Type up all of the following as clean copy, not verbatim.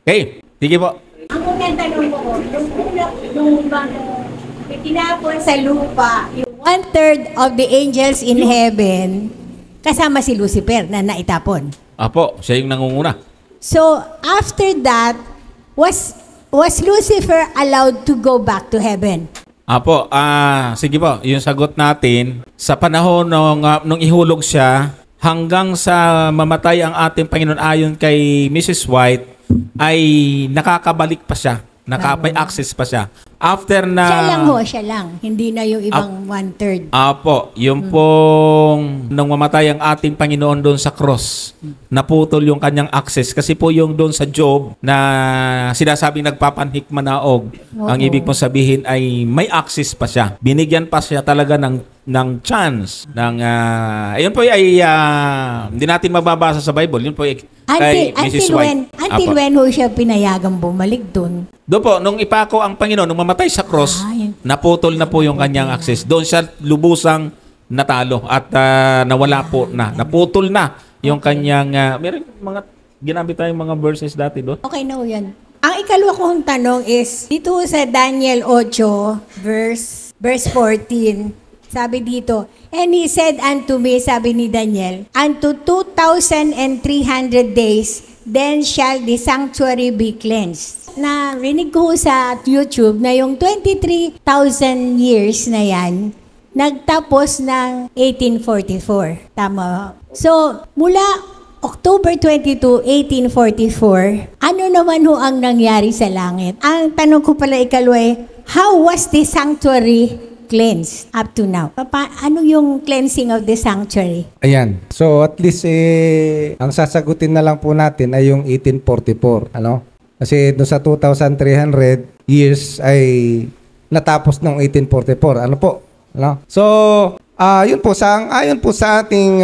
Okay, sige po. Ang unang tanong ko, nung itinapon sa lupa, yung one-third of the angels in heaven, kasama si Lucifer na naitapon. Apo, siya yung nangunguna. So, after that, was Lucifer allowed to go back to heaven? Apo, sige po, yung sagot natin, sa panahon nung ihulog siya, hanggang sa mamatay ang ating Panginoon ayon kay Mrs. White, ay nakakabalik pa siya. May access pa siya. After na... Siya lang. Hindi na yung ibang one-third. Apo, yung pong nung mamatay ang ating Panginoon doon sa cross, naputol yung kanyang access. Kasi po yung doon sa Job na sinasabing nagpapanhik manaog, ang ibig pong sabihin ay may access pa siya. Binigyan pa siya talaga ng chance. Ayun po ay hindi natin mababasa sa Bible. Yun po ay kay Mrs. White. Until when ho siya pinayagang bumalik doon? Doon po, nung ipako ang Panginoon, nung mamatay sa cross, naputol na po yung kanyang access. Doon siya lubusang natalo at nawala po na. Naputol na yung kanyang... meron mga ginamit tayong mga verses dati doon. Okay na ho yan. Ang ikalawa kong tanong is, dito sa Daniel 8, verse 14, sabi dito, and he said unto me, sabi ni Daniel, unto 2,300 days, then shall the sanctuary be cleansed. Na rinig ko sa YouTube na yung 23,000 years na yan, nagtapos ng 1844. Tama. So, mula October 22, 1844, ano naman ho ang nangyari sa langit? Ang tanong ko pala ikalawa, how was the sanctuary cleansed up to now? Ano yung cleansing of the sanctuary? Ayan. So at least ang sasagutin na lang po natin ay yung 1844, ano? Kasi doon sa 2,300 years ay natapos ng 1844. Ano po? Ano? So ayon po sa ating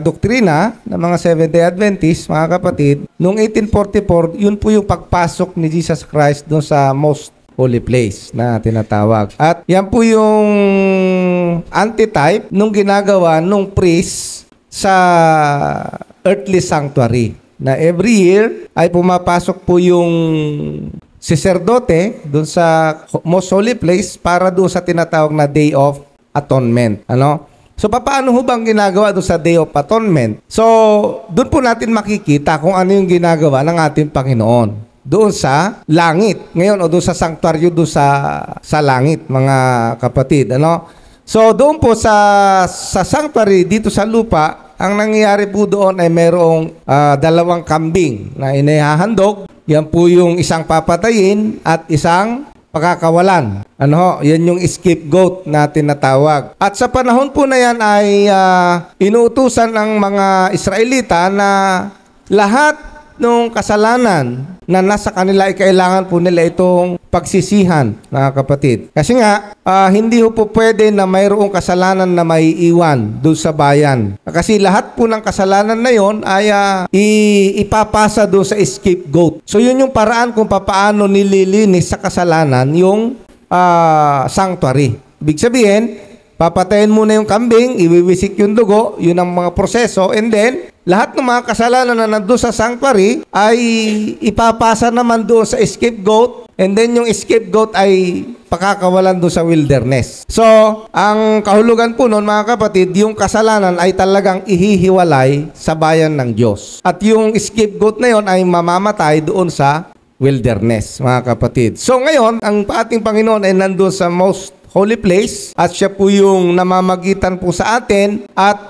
doktrina ng mga Seventh-day Adventists, mga kapatid, noong 1844, yun po yung pagpasok ni Jesus Christ doon sa most holy place na tinatawag. At yan po yung antitype nung ginagawa nung priest sa earthly sanctuary. Na every year ay pumapasok po yung sacerdote doon sa most holy place para doon sa tinatawag na Day of Atonement. Ano? So, paano ho bang ginagawa doon sa Day of Atonement? So, doon po natin makikita kung ano yung ginagawa ng ating Panginoon doon sa langit. Ngayon, o doon sa sanctuary, doon sa langit, mga kapatid. Ano? So, doon po sa sanctuary, dito sa lupa, ang nangyayari po doon ay mayroong dalawang kambing na inihahandog. Yan po yung isang papatayin at isang pakakawalan. Ano ho? Yan yung scapegoat na tinatawag. At sa panahon po na yan ay inuutusan ng mga Israelita na lahat ng kasalanan na nasa kanila ay kailangan po nila itong pagsisihan, mga kapatid. Kasi nga, hindi po pwede na mayroong kasalanan na may iwan doon sa bayan. Kasi lahat po ng kasalanan na yon ay ipapasa doon sa scapegoat. So yun yung paraan kung paano nililinis sa kasalanan yung sanctuary. Ibig sabihin, papatayin muna yung kambing, iwiwisik yung dugo, yun ang mga proseso, and then, lahat ng mga kasalanan na nandun sa sanctuary ay ipapasa naman doon sa scapegoat, and then yung scapegoat ay pakakawalan doon sa wilderness. So, ang kahulugan po noon, mga kapatid, yung kasalanan ay talagang ihihiwalay sa bayan ng Diyos. At yung scapegoat na yon ay mamamatay doon sa wilderness, mga kapatid. So, ngayon, ang ating Panginoon ay nandun sa most holy place at siya po yung namamagitan po sa atin at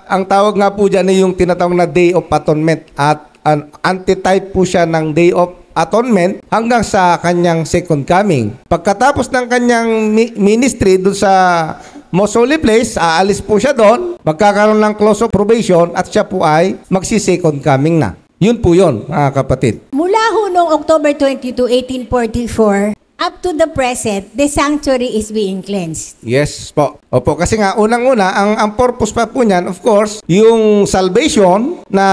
ang tawag nga po dyan ay yung tinatawag na Day of Atonement at an antitype po siya ng Day of Atonement hanggang sa kanyang second coming. Pagkatapos ng kanyang ministry doon sa most holy place, aalis po siya doon, magkakaroon ng close of probation at siya po ay magsi-second coming na. Yun po yun, mga kapatid. Mula ho noong October 22, 1844, up to the present, the sanctuary is being cleansed. Yes po. Opo, kasi nga unang-una, ang purpose pa po niyan, of course, yung salvation na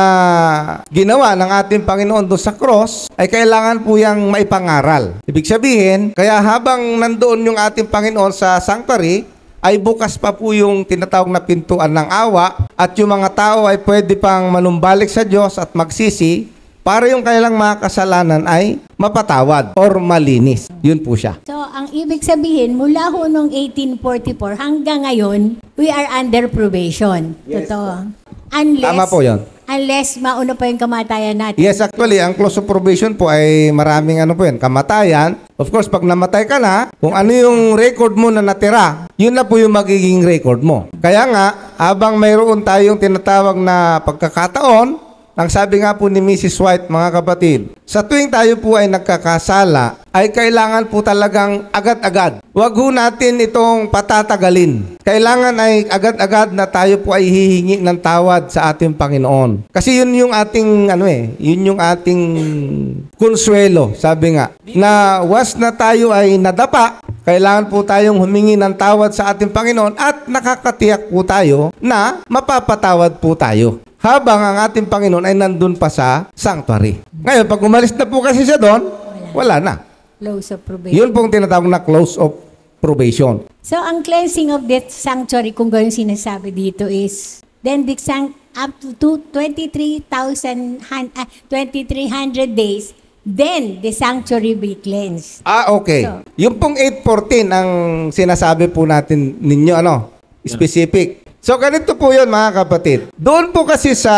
ginawa ng ating Panginoon doon sa cross, ay kailangan po yung maipangaral. Ibig sabihin, kaya habang nandoon yung ating Panginoon sa sanctuary, ay bukas pa po yung tinatawag na pintuan ng awa at yung mga tao ay pwede pang manumbalik sa Diyos at magsisi para yung kailang mga kasalanan ay mapatawad or malinis. Yun po siya. So, ang ibig sabihin, mula ho noong 1844 hanggang ngayon, we are under probation. Yes, Totoo. Unless, Tama po yun. Unless mauna pa yung kamatayan natin. Yes, actually, ang close of probation po ay maraming ano po yun, kamatayan. Of course, pag namatay ka na, kung ano yung record mo na natira, yun na po yung magiging record mo. Kaya nga, habang mayroon tayong tinatawag na pagkakataon, ang sabi nga po ni Mrs. White, mga kapatid, sa tuwing tayo po ay nagkakasala, ay kailangan po talagang agad-agad. Huwag ho natin itong patatagalin. Kailangan ay agad-agad na tayo po ay hihingi ng tawad sa ating Panginoon. Kasi yun yung ating, yun yung ating konsuelo, sabi nga, na once na tayo ay nadapa, kailangan po tayong humingi ng tawad sa ating Panginoon at nakakatiyak po tayo na mapapatawad po tayo. Habang ang ating Panginoon ay nandun pa sa sanctuary. Ngayon, pag umalis na po kasi siya doon, wala na. Close of probation. Yun pong tinatawag na close of probation. So, ang cleansing of that sanctuary, kung gano'n sinasabi dito is, then the up to 23,000, 2,300 days, then the sanctuary be cleansed. Okay. So, Yung pong 8:14 ang sinasabi po natin ninyo, specific. So, ganito po yun, mga kapatid. Doon po kasi sa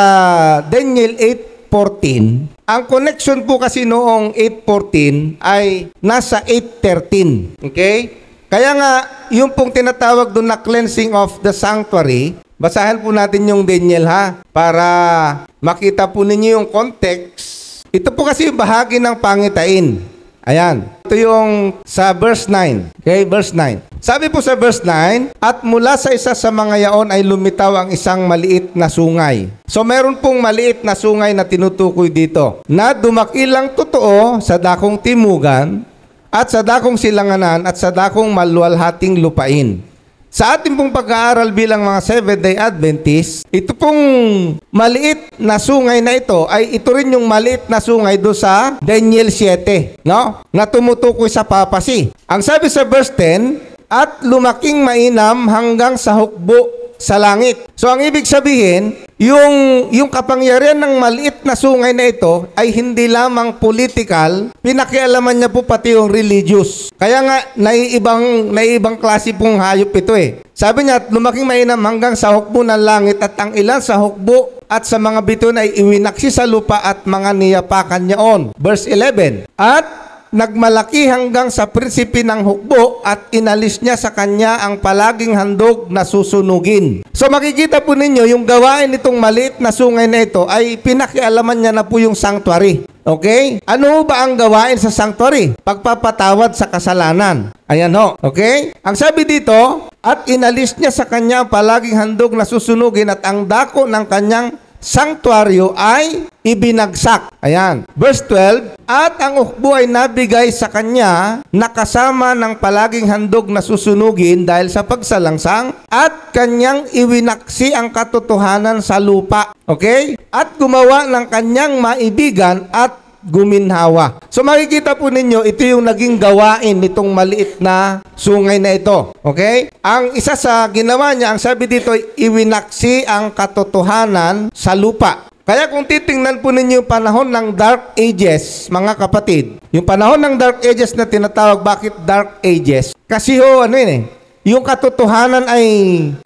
Daniel 8:14, ang connection po kasi noong 8:14 ay nasa 8:13. Okay? Kaya nga, yung pong tinatawag doon na cleansing of the sanctuary, basahin po natin yung Daniel para makita po ninyo yung context. Ito po kasi yung bahagi ng pangitain. Ayan. Ito yung sa verse 9. Okay, verse 9. Sabi po sa verse 9, at mula sa isa sa mga yaon ay lumitaw ang isang maliit na sungay. So meron pong maliit na sungay na tinutukoy dito, na dumakilang totoo sa dakong timugan, at sa dakong silanganan, at sa dakong maluwalhating lupain. Sa ating pong pag-aaral bilang mga Seventh-day Adventist, ito pong maliit na sungay na ito ay ito rin yung maliit na sungay do sa Daniel 7, no? Na tumutukoy sa papasi. Ang sabi sa verse 10, at lumaking mainam hanggang sa hukbo sa langit. So ang ibig sabihin, yung kapangyarihan ng maliit na sungay na ito ay hindi lamang political, pinakialaman niya po pati yung religious. Kaya nga, naiibang klase pong hayop ito eh. Sabi niya, lumaking mainam hanggang sa hukbo ng langit at ang ilan sa hukbo at sa mga bituin ay iwinaksi sa lupa at mga niyapakan niya on. Verse 11, at nagmalaki hanggang sa prinsipe ng hukbo at inalis niya sa kanya ang palaging handog na susunugin. So makikita po ninyo, yung gawain nitong maliit na sungay na ito ay pinakialaman niya na po yung sanctuary. Okay? Ano ba ang gawain sa sanctuary? Pagpapatawad sa kasalanan. Ayan ho. Okay? Ang sabi dito, at inalis niya sa kanya ang palaging handog na susunugin at ang dako ng kanyang sanktuaryo ay ibinagsak. Ayan. Verse 12, at ang hukbo ay nabigay sa kanya nakasama ng palaging handog na susunugin dahil sa pagsalangsang at kanyang iwinaksi ang katotohanan sa lupa. Okay? At gumawa ng kanyang maibigan at guminhawa. So makikita po ninyo, ito yung naging gawain nitong maliit na sungay na ito. Okay? Ang isa sa ginawa niya, ang sabi dito, iwinaksi ang katotohanan sa lupa. Kaya kung titingnan po ninyo yung panahon ng Dark Ages, mga kapatid, yung panahon ng Dark Ages na tinatawag, bakit Dark Ages? Kasi yung katotohanan ay,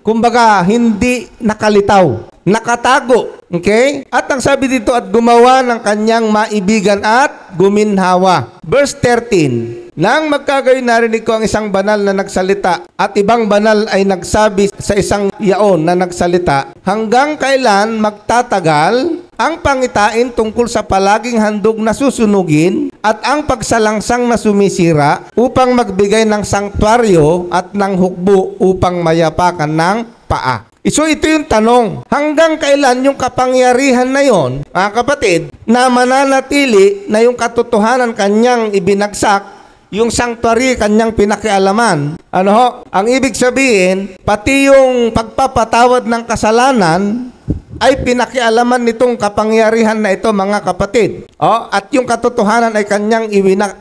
kumbaga, hindi nakalitaw, nakatago. Okay? At ang sabi dito, at gumawa ng kanyang maibigan at guminhawa. Verse 13, nang magkagayon narinig ko ang isang banal na nagsalita at ibang banal ay nagsabi sa isang yaon na nagsalita, hanggang kailan magtatagal ang pangitain tungkol sa palaging handog na susunugin at ang pagsalangsang na sumisira upang magbigay ng sanktuaryo at ng hukbo upang mayapakan ng paa. So ito yung tanong, hanggang kailan yung kapangyarihan na yon, mga kapatid, na mananatili na yung katotohanan kanyang ibinagsak, yung sanctuary kanyang pinakialaman. Ang ibig sabihin, pati yung pagpapatawad ng kasalanan ay pinakialaman nitong kapangyarihan na ito, mga kapatid. At yung katotohanan ay kanyang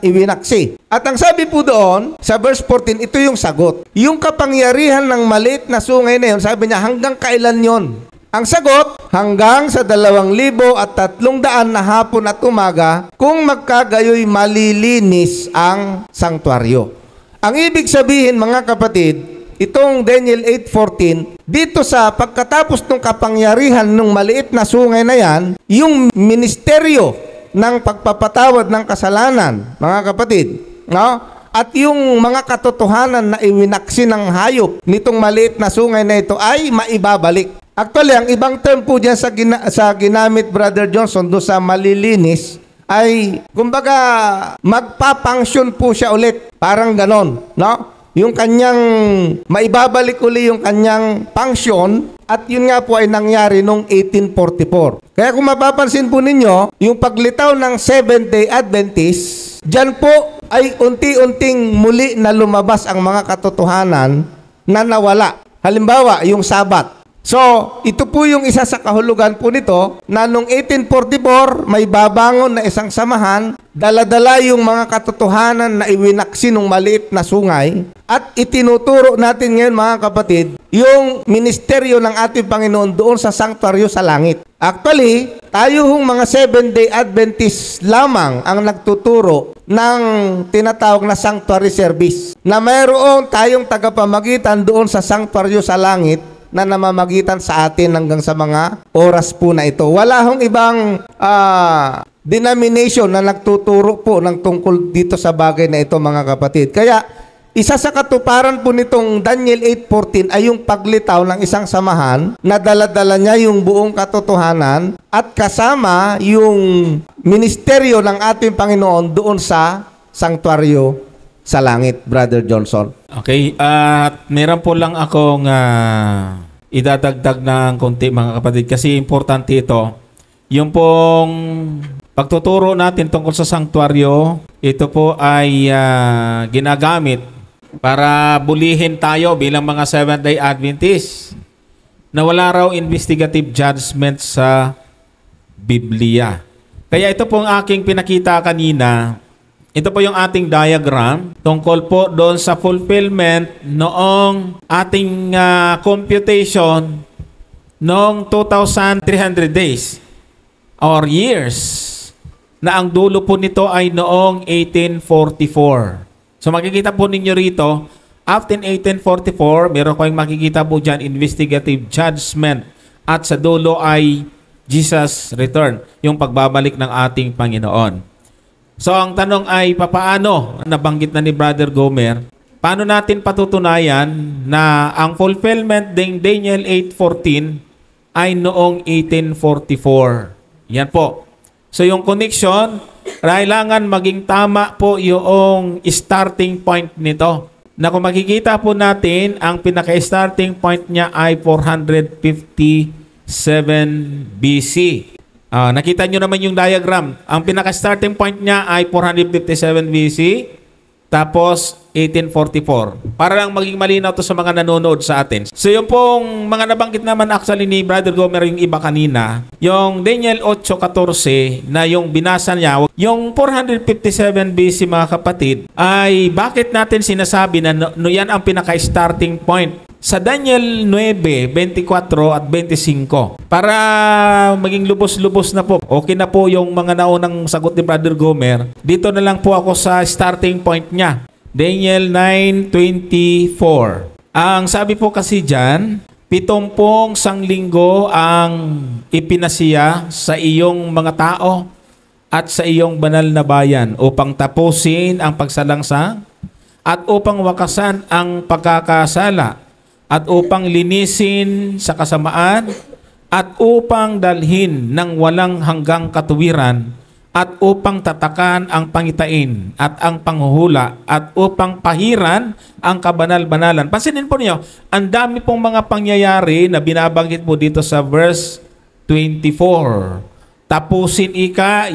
iwinaksi. At ang sabi po doon, sa verse 14, ito yung sagot. Yung kapangyarihan ng maliit na sungay na yun, sabi niya, hanggang kailan yon? Ang sagot, hanggang sa 2,300 na hapon at umaga kung magkagayoy malilinis ang sanktuaryo. Ang ibig sabihin mga kapatid, itong Daniel 8:14, dito sa pagkatapos ng kapangyarihan ng maliit na sungay na yan, yung ministeryo ng pagpapatawad ng kasalanan, mga kapatid, no? At yung mga katotohanan na iwinaksi ng hayop nitong maliit na sungay na ito ay maibabalik. Actually, ang ibang term po dyan sa ginamit, Brother Johnson, doon sa malilinis, ay, kumbaga, magpapunction po siya ulit. Parang ganon, no? Yung kanyang, maibabalik uli yung kanyang function, at yun nga po ay nangyari noong 1844. Kaya kung mapapansin po ninyo, yung paglitaw ng Seventh-day Adventist, dyan po ay unti-unting muli na lumabas ang mga katotohanan na nawala. Halimbawa, yung Sabat. So, ito po yung isa sa kahulugan po nito na noong 1844 may babangon na isang samahan, dala-dala yung mga katotohanan na iwinaksi ng maliit na sungay at itinuturo natin ngayon mga kapatid yung ministeryo ng ating Panginoon doon sa sanktuaryo sa langit. Actually, tayo hong mga Seventh-day Adventist lamang ang nagtuturo ng tinatawag na sanctuary service na mayroon tayong tagapamagitan doon sa sanktuaryo sa langit na namamagitan sa atin hanggang sa mga oras po na ito. Wala hong ibang denomination na nagtuturo po ng tungkol dito sa bagay na ito mga kapatid. Kaya isa sa katuparan po nitong Daniel 8:14 ay yung paglitaw ng isang samahan na dala-dala niya yung buong katotohanan at kasama yung ministeryo ng ating Panginoon doon sa sanktuaryo sa langit, Brother Johnson. Okay, at meron po lang akong idadagdag ng konti mga kapatid kasi importante ito. Yung pong pagtuturo natin tungkol sa sanktuaryo, ito po ay ginagamit para bulihin tayo bilang mga Seventh-day Adventists na wala raw investigative judgment sa Biblia. Kaya ito pong aking pinakita kanina. Ito po yung ating diagram tungkol po doon sa fulfillment noong ating computation noong 2,300 days or years na ang dulo po nito ay noong 1844. So makikita po ninyo rito, after 1844, meron kayong makikita po dyan investigative judgment at sa dulo ay Jesus return, yung pagbabalik ng ating Panginoon. So, ang tanong ay, papaano, nabanggit na ni Brother Gomer, paano natin patutunayan na ang fulfillment ng Daniel 8:14 ay noong 1844? Yan po. So, yung connection, kailangan maging tama po yung starting point nito. Na kung makikita po natin, ang pinaka-starting point niya ay 457 BC. Nakita nyo naman yung diagram. Ang pinaka-starting point niya ay 457 BC, tapos 1844. Para lang maging malinaw to sa mga nanonood sa atin. So yung pong mga nabanggit naman actually ni Brother Gomer yung iba kanina, yung Daniel 8:14 na yung binasa niya, yung 457 BC mga kapatid, ay bakit natin sinasabi na yan ang pinaka-starting point? Sa Daniel 9:24 at 25. Para maging lubos-lubos na po. Okay na po yung mga naunang sagot ni Brother Gomer. Dito na lang po ako sa starting point niya. Daniel 9:24. Ang sabi po kasi dyan, 70 sanglinggo ang ipinasiya sa iyong mga tao at sa iyong banal na bayan upang tapusin ang pagsalangsang at upang wakasan ang pagkakasala at upang linisin sa kasamaan, at upang dalhin ng walang hanggang katuwiran, at upang tatakan ang pangitain at ang panghuhula, at upang pahiran ang kabanal-banalan. Pansinin po niyo, ang dami pong mga pangyayari na binabanggit po dito sa verse 24. Tapusin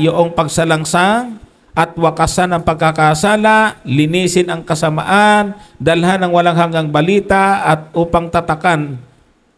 yung pagsalangsang, at wakasan ang pagkakasala, linisin ang kasamaan, dalhan ng walang hanggang balita, at upang tatakan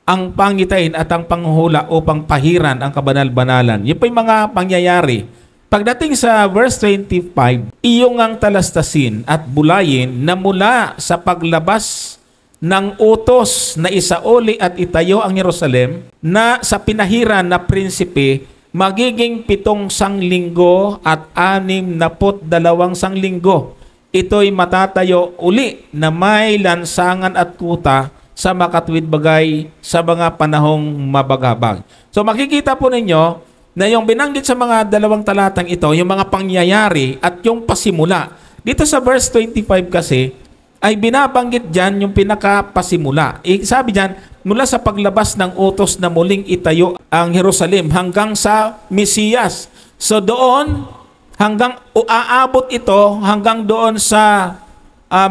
ang pangitain at ang panghula upang pahiran ang kabanal-banalan. Yun po yung mga pangyayari. Pagdating sa verse 25, iyong ang talastasin at bulayin na mula sa paglabas ng utos na isauli at itayo ang Jerusalem na sa pinahiran na prinsipe magiging 7 sanglinggo at 62 sanglinggo. Ito'y matatayo uli na may lansangan at kuta sa makatwid bagay sa mga panahong mabagabag. So makikita po ninyo na yung binanggit sa mga 2 talatang ito, yung mga pangyayari at yung pasimula. Dito sa verse 25 kasi, ay binabanggit dyan yung pinakapasimula. Sabi dyan, mula sa paglabas ng utos na muling itayo ang Jerusalem hanggang sa Mesiyas. So doon, hanggang aabot ito hanggang doon sa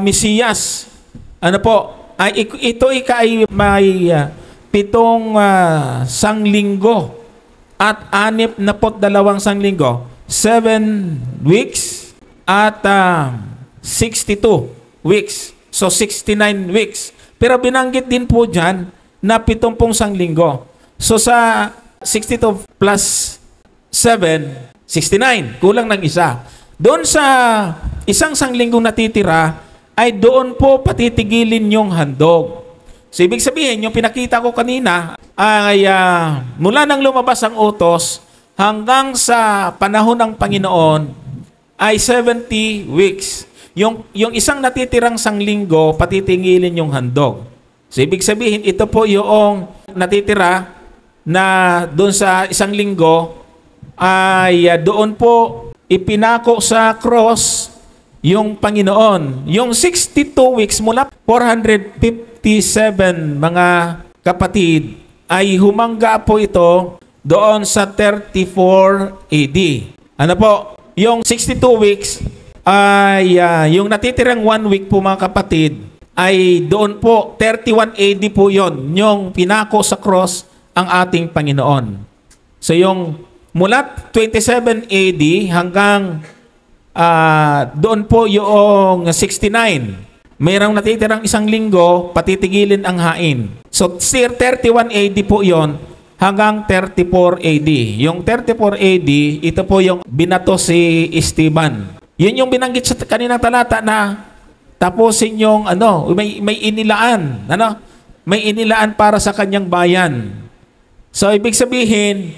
Mesiyas. Ano po? Ito ay may 7 sanglinggo at 62 sanglinggo. 7 weeks at 62 weeks. So, 69 weeks. Pero binanggit din po dyan na 70 sanglinggo. So, sa 62 plus 7, 69. Kulang ng isa. Doon sa isang sanglinggo natitira, ay doon po patitigilin yung handog. So, ibig sabihin, yung pinakita ko kanina, ay mula nang lumabas ang utos, hanggang sa panahon ng Panginoon, ay 70 weeks. Yung isang natitirang sanglinggo, patitingilin yung handog. So, ibig sabihin, ito po yung natitira na doon sa isang linggo, ay doon po ipinako sa cross yung Panginoon. Yung 62 weeks mula 457 mga kapatid, ay humangga po ito doon sa 34 AD. Ano po? Yung 62 weeks, ay yung natitirang 1 week po mga kapatid, ay doon po 31 AD po yon, yung pinako sa cross ang ating Panginoon. So yung mula 27 AD hanggang doon po yung 69, mayroong natitirang isang linggo, patitigilin ang hain. So 31 AD po yon hanggang 34 AD. Yung 34 AD, ito po yung binato si Esteban. Yun yung binanggit sa kaninang talata na tapusin yung may inilaan, may inilaan para sa kanyang bayan. So ibig sabihin,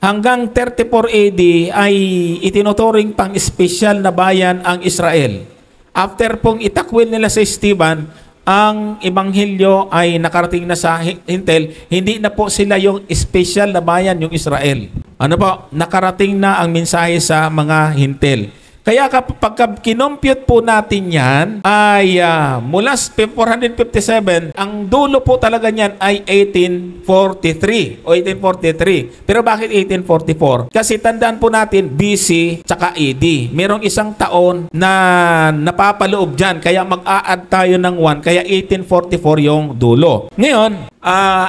hanggang 34 AD ay itinuturing pang espesyal na bayan ang Israel. After pong itakwil nila sa Esteban, ang ebanghelyo ay nakarating na sa hintel, hindi na po sila yung espesyal na bayan, yung Israel. Ano po? Nakarating na ang mensahe sa mga hintel. Kaya kapag kinompute po natin yan, ay mula 457, ang dulo po talaga niyan ay 1843 o 1843. Pero bakit 1844? Kasi tandaan po natin BC tsaka AD. Merong isang taon na napapaloob dyan. Kaya mag-a-add tayo ng 1. Kaya 1844 yung dulo. Ngayon,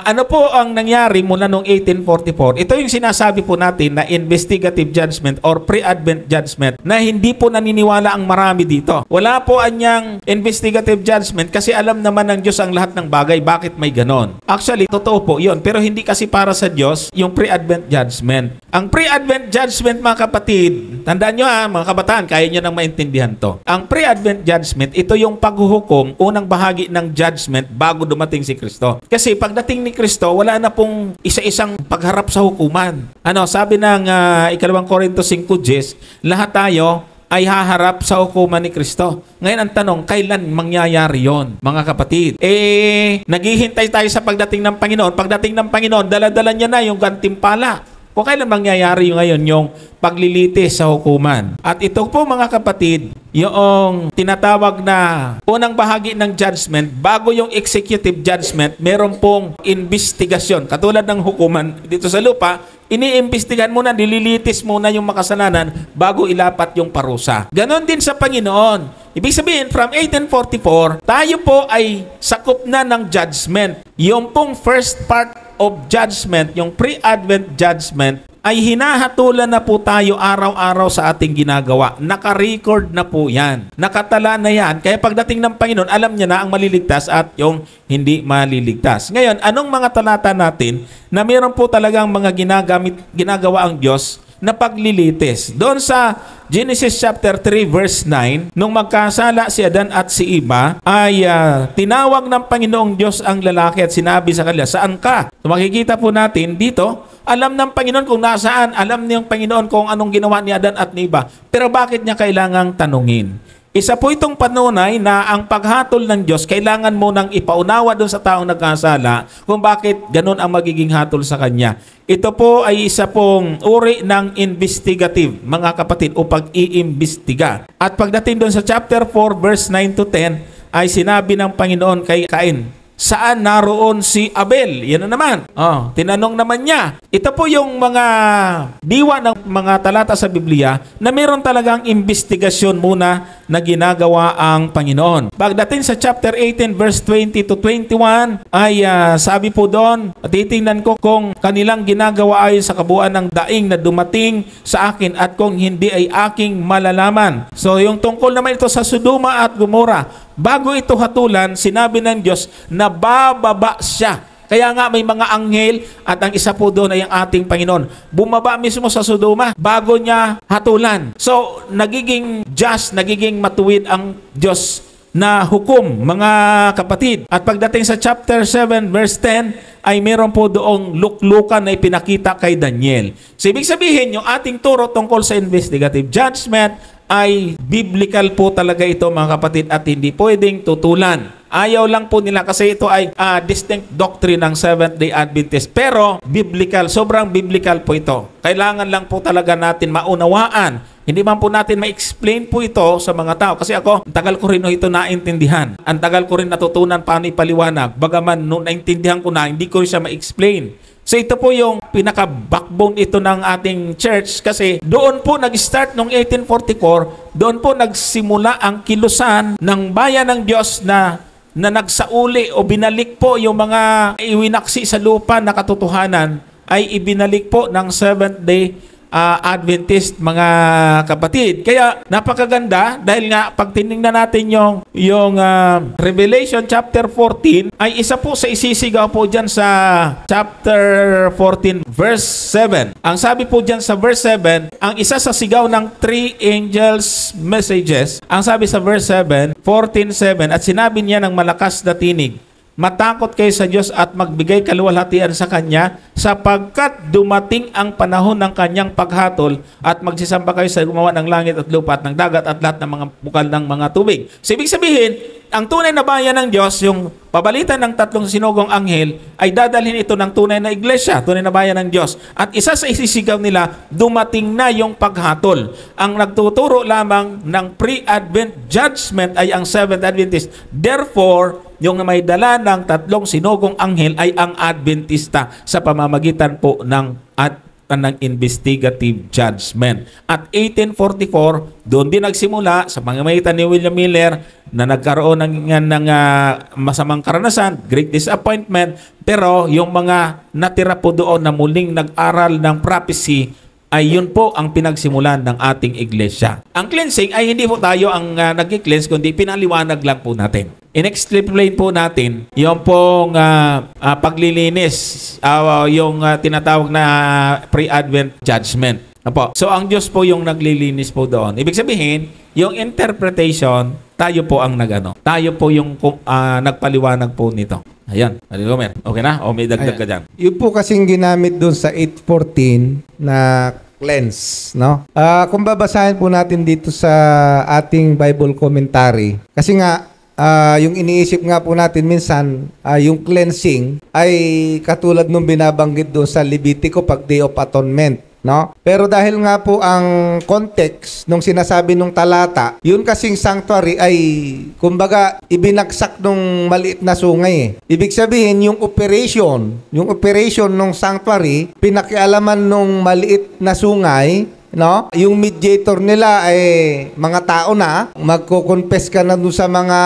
ano po ang nangyari mula noong 1844? Ito yung sinasabi po natin na investigative judgment or pre-advent judgment na hindi po naniniwala ang marami dito. Wala po anyang investigative judgment kasi alam naman ng Diyos ang lahat ng bagay. Bakit may ganon? Actually, totoo po yun. Pero hindi kasi para sa Diyos yung pre-advent judgment. Ang pre-advent judgment, mga kapatid, tandaan nyo mga kabataan, kaya nyo nang maintindihan to. Ang pre-advent judgment, ito yung paghuhukom, unang bahagi ng judgment bago dumating si Kristo. Kasi pagdating ni Kristo, wala na pong isa-isang pagharap sa hukuman. Sabi ng 2 Korinto 5:10, lahat tayo ay haharap sa hukuman ni Kristo. Ngayon ang tanong, kailan mangyayari yon, mga kapatid? Naghihintay tayo sa pagdating ng Panginoon. Pagdating ng Panginoon, dala-dala niya na yung gantimpala. Kung kailan mangyayari yung ngayon yung paglilitis sa hukuman. At ito po mga kapatid, yung tinatawag na unang bahagi ng judgment, bago yung executive judgment, meron pong investigasyon. Katulad ng hukuman dito sa lupa, iniimbestigahan muna, nililitis muna yung makasalanan bago ilapat yung parusa. Ganon din sa Panginoon. Ibig sabihin, from 1844, tayo po ay sakop na ng judgment. Yung pong first part of judgment, yung pre-advent judgment, ay hinahatulan na po tayo araw-araw sa ating ginagawa. Naka-record na po yan. Nakatala na yan. Kaya pagdating ng Panginoon, alam niya na ang maliligtas at yung hindi maliligtas. Ngayon, anong mga talata natin na meron po talagang mga ginagawa ang Diyos na paglilitis. Doon sa Genesis chapter 3 verse 9, nung magkasala si Adan at si Eva, ay tinawag ng Panginoong Diyos ang lalaki at sinabi sa kanila, saan ka? So makikita po natin dito, alam ng Panginoon kung nasaan, alam niyang Panginoon kung anong ginawa ni Adan at ni Eva. Pero bakit niya kailangang tanungin? Isa po itong panunay na ang paghatol ng Diyos, kailangan mo nang ipaunawa doon sa taong nagkasala kung bakit ganun ang magiging hatol sa kanya. Ito po ay isa pong uri ng investigative, mga kapatid, o pag-iimbestiga. At pagdating doon sa chapter 4, verse 9 to 10, ay sinabi ng Panginoon kay Cain, saan naroon si Abel? Yan na naman. Tinanong naman niya. Ito po yung mga diwa ng mga talata sa Biblia na meron talagang investigasyon muna na ginagawa ang Panginoon. Pagdating sa chapter 18 verse 20 to 21 ay sabi po doon, titingnan ko kung kanilang ginagawa ay sa kabuuan ng daing na dumating sa akin at kung hindi ay aking malalaman. So yung tungkol naman ito sa Sodoma at Gomora, bago ito hatulan, sinabi ng Diyos na bababa siya. Kaya nga may mga anghel at ang isa po doon ay ang ating Panginoon. Bumaba mismo sa Sodoma bago niya hatulan. So, nagiging just, nagiging matuwid ang Diyos na hukom, mga kapatid. At pagdating sa chapter 7 verse 10, ay meron po doong luklukan na ipinakita kay Daniel. So, ibig sabihin, yung ating turo tungkol sa investigative judgment ay biblical po talaga ito, mga kapatid, at hindi pwedeng tutulan. Ayaw lang po nila kasi ito ay distinct doctrine ng Seventh-day Adventist. Pero biblical, sobrang biblical po ito. Kailangan lang po talaga natin maunawaan. Hindi man po natin ma-explain po ito sa mga tao. Kasi ako, ang tagal ko rin ito naintindihan. Ang tagal ko rin natutunan paano ipaliwanag. Bagaman nung naintindihan ko na, hindi ko rin siya ma-explain. So ito po yung pinaka-backbone ito ng ating church kasi doon po nag-start noong 1844, doon po nagsimula ang kilusan ng bayan ng Diyos na nagsauli o binalik po yung mga iwinaksi sa lupa na katotohanan ay ibinalik po ng Seventh-day Adventist, mga kapatid. Kaya napakaganda dahil nga pag tinignan natin yung Revelation chapter 14 ay isa po sa isisigaw po dyan sa chapter 14 verse 7. Ang sabi po dyan sa verse 7, ang isa sa sigaw ng three angels messages, ang sabi sa verse 7, 14:7, at sinabi niya ng malakas na tinig, matakot kayo sa Diyos at magbigay kaluwalhatian sa Kanya sapagkat dumating ang panahon ng Kanyang paghatol at magsisamba kayo sa gumawa ng langit at lupa at ng dagat at lahat ng mga bukal ng mga tubig. So, ibig sabihin, ang tunay na bayan ng Diyos, yung pabalitan ng tatlong sinugong anghel, ay dadalhin ito ng tunay na iglesia, tunay na bayan ng Diyos. At isa sa isisigaw nila, dumating na yung paghatol. Ang nagtuturo lamang ng pre-Advent judgment ay ang Seventh Adventist. Therefore, yung may dala ng tatlong sinugong anghel ay ang Adventista sa pamamagitan po ng investigative judgment. At 1844, doon din nagsimula sa pamamagitan ni William Miller na nagkaroon ng masamang karanasan, great disappointment, pero yung mga natira po doon na muling nag-aral ng prophecy ay yun po ang pinagsimulan ng ating iglesia. Ang cleansing ay hindi po tayo ang nag-cleanse, kundi pinaliwanag lang po natin. In-explain po natin yung pong paglilinis, yung tinatawag na pre-Advent judgment. Apo. So ang Diyos po yung naglilinis po doon. Ibig sabihin, yung interpretation, tayo po ang tayo po yung nagpaliwanag po nito. Ayan. Okay na? O may dagdag ka dyan? Yun po kasing ginamit doon sa 8:14 na cleanse, no? Kung babasahin po natin dito sa ating Bible commentary, kasi nga, yung iniisip nga po natin minsan, yung cleansing ay katulad nung binabanggit doon sa Levitico pag Day of Atonement. No? Pero dahil nga po ang context nung sinasabi nung talata, yun kasing sanctuary ay kumbaga ibinagsak nung maliit na sungay. Ibig sabihin yung operation nung sanctuary, pinakialaman nung maliit na sungay, no? Yung mediator nila ay mga tao na, magko-confess ka na dun sa mga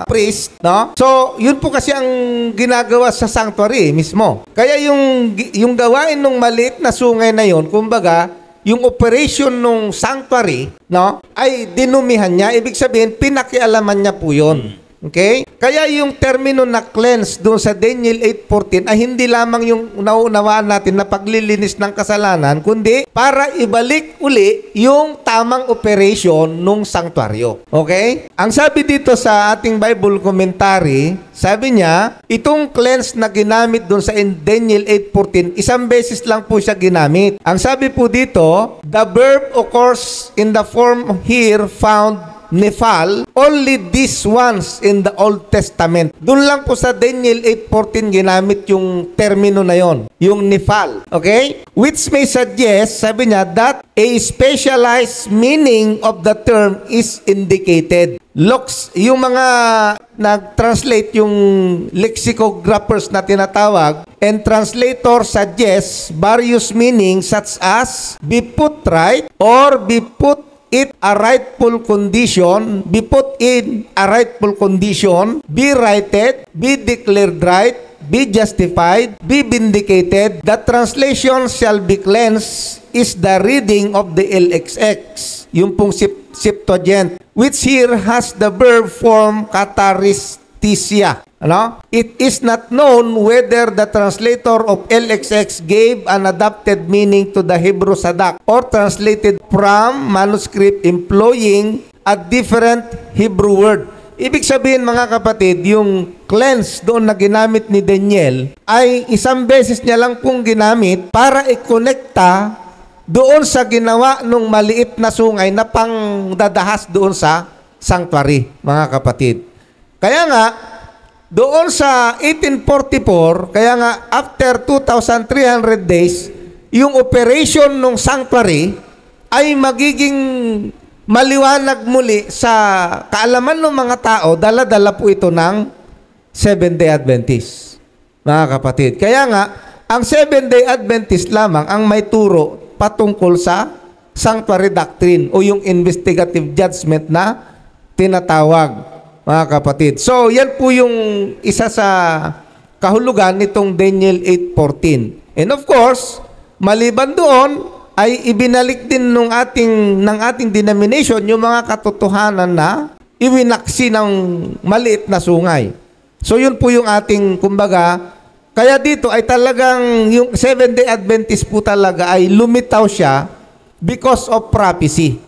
priest, no? So, yun po kasi ang ginagawa sa sanctuary mismo. Kaya yung gawain ng maliit na sungay na yun, kumbaga, yung operation ng sanctuary, no, ay dinumihan niya. Ibig sabihin, pinakialaman niya po yun. Okay? Kaya yung termino na cleanse doon sa Daniel 8:14 ay hindi lamang yung nauunawaan natin na paglilinis ng kasalanan, kundi para ibalik uli yung tamang operation nung sanctuaryo. Okay? Ang sabi dito sa ating Bible commentary, sabi niya, itong cleanse na ginamit doon sa Daniel 8:14, isang beses lang po siya ginamit. Ang sabi po dito, the verb occurs in the form here found Nephal, only this once in the Old Testament. Doon lang po sa Daniel 8:14 ginamit yung termino na yon, yung Nephal. Okay? Which may suggest, sabi niya, that a specialized meaning of the term is indicated. Looks, yung mga nag-translate yung lexicographers na tinatawag, and translator suggests various meanings such as be put right or be put it a rightful condition, be put in a rightful condition, be righted, be declared right, be justified, be vindicated. The translation shall be cleansed is the reading of the LXX, yung pong Septuagint, which here has the verb form kataristhesia. Ano? It is not known whether the translator of LXX gave an adapted meaning to the Hebrew Sadak or translated from manuscript employing a different Hebrew word. Ibig sabihin mga kapatid, yung cleanse doon na ginamit ni Daniel ay isang beses niya lang pong ginamit para i-connecta doon sa ginawa nung maliit na sungay na pang dadahas doon sa sanctuary, mga kapatid. Kaya nga, doon sa 1844, kaya nga after 2,300 days, yung operation ng sanctuary ay magiging maliwanag muli sa kaalaman ng mga tao, dala-dala po ito ng Seventh-day Adventist, mga kapatid. Kaya nga, ang Seventh-day Adventist lamang ang may turo patungkol sa sanctuary doctrine o yung investigative judgment na tinatawag, mga kapatid. So, yan po yung isa sa kahulugan nitong Daniel 8:14. And of course, maliban doon, ay ibinalik din ng ating denomination yung mga katotohanan na iwinaksi ng maliit na sungay. So, yun po yung ating, kumbaga, kaya dito ay talagang yung Seventh-day Adventist po talaga ay lumitaw siya because of prophecy.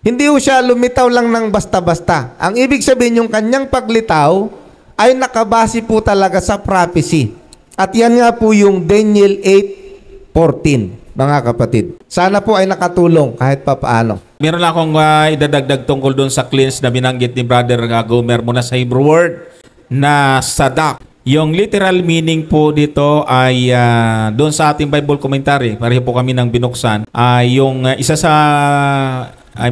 Hindi po siya lumitaw lang ng basta-basta. Ang ibig sabihin, yung kanyang paglitaw ay nakabase po talaga sa prophecy. At yan nga po yung Daniel 8:14, mga kapatid. Sana po ay nakatulong kahit papaano. Meron lang akong idadagdag tungkol doon sa cleanse na binanggit ni Brother Gomer muna sa Hebrew word na sadak. Yung literal meaning po dito ay doon sa ating Bible commentary, pareho po kami nang binuksan, ay yung isa sa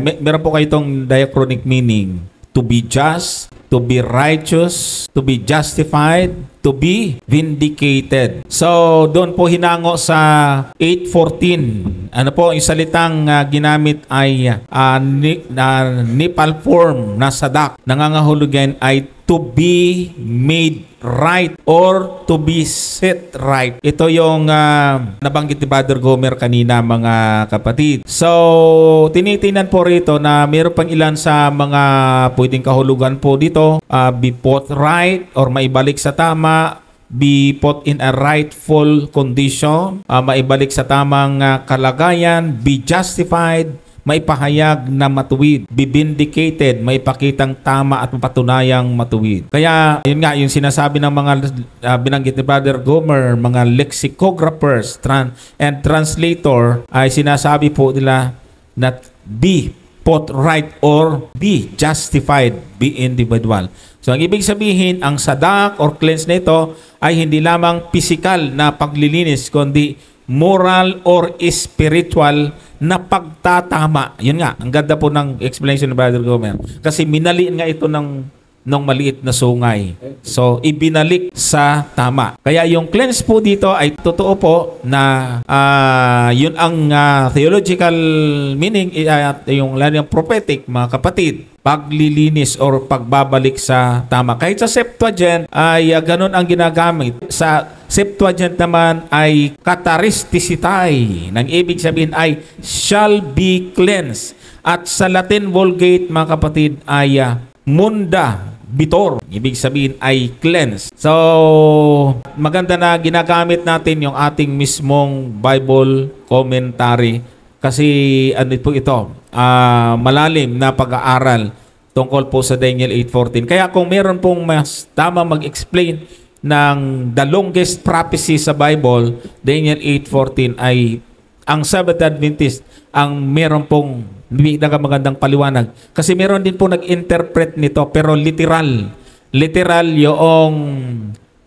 meron po kayo itong diachronic meaning, to be just, to be righteous, to be justified, to be vindicated. So, doon po hinango sa 8:14. Ano po, yung salitang ginamit ay Nepal form na sadak. Nangangahulugan ay to be made right or to be set right. Ito yung nabanggit ni Brother Gomer kanina, mga kapatid. So, tinitingnan po rito na mayroon pang ilan sa mga pwedeng kahulugan po dito. Be put right or maibalik sa tama, be put in a rightful condition, maibalik sa tamang kalagayan, be justified, maipahayag na matuwid, be vindicated, maipakitang tama at patunayang matuwid. Kaya, yun nga, yung sinasabi ng mga binanggit ni Brother Gomer, mga lexicographers and translator, ay sinasabi po nila na be put right or be justified, be individual. So, ang ibig sabihin, ang sadak or cleanse na ito ay hindi lamang physical na paglilinis, kundi moral or spiritual na pagtatama. Yun nga, ang ganda po ng explanation ni Brother Gomer. Kasi minaliin nga ito ng maliit na sungay. So, ibinalik sa tama. Kaya yung cleanse po dito ay totoo po na yun ang theological meaning, yung prophetic, mga kapatid, paglilinis or pagbabalik sa tama. Kahit sa Septuagint ay ganun ang ginagamit. Sa Septuagint naman ay kataristisitay. Nang ibig sabihin ay shall be cleansed. At sa Latin Vulgate, mga kapatid, ay munda bitor. Ibig sabihin ay cleanse. So, maganda na ginagamit natin yung ating mismong Bible commentary kasi ano po ito, malalim na pag-aaral tungkol po sa Daniel 8:14. Kaya kung meron pong mas tama mag-explain ng the longest prophecy sa Bible, Daniel 8:14, ay ang Seventh Adventist ang meron pong magandang paliwanag. Kasi meron din po nag-interpret nito pero literal. Literal yung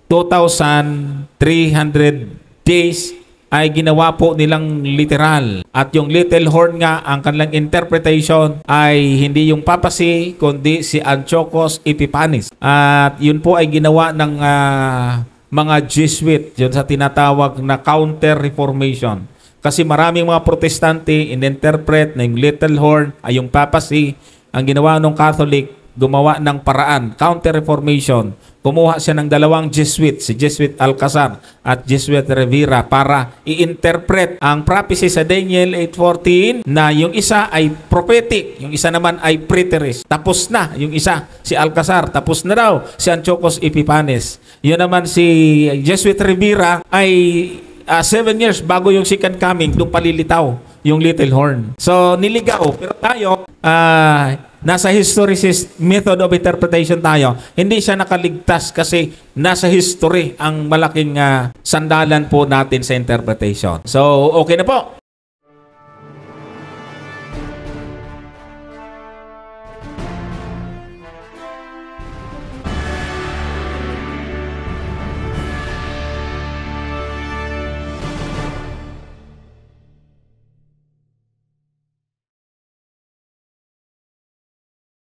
2,300 days ay ginawa po nilang literal. At yung little horn nga, ang kanilang interpretation ay hindi yung papasi, kundi si Antiochus Epiphanes. At yun po ay ginawa ng mga Jesuit, yun sa tinatawag na Counter-Reformation. Kasi maraming mga protestante in-interpret na yung little horn ay yung papasi. Ang ginawa ng Catholic, gumawa ng paraan, Counter-Reformation. Kumuha siya ng dalawang Jesuit, si Jesuit Alcazar at Jesuit Rivera, para i-interpret ang prophecy sa Daniel 8:14 na yung isa ay prophetic, yung isa naman ay preterist. Tapos na yung isa, si Alcazar, tapos na daw si Antiochus Epiphanes. Yun naman si Jesuit Rivera ay 7 years bago yung second coming, doon palilitaw yung little horn. So, niligaw. Pero tayo, nasa historicist method of interpretation tayo. Hindi siya nakaligtas kasi nasa history ang malaking sandalan po natin sa interpretation. So, okay na po.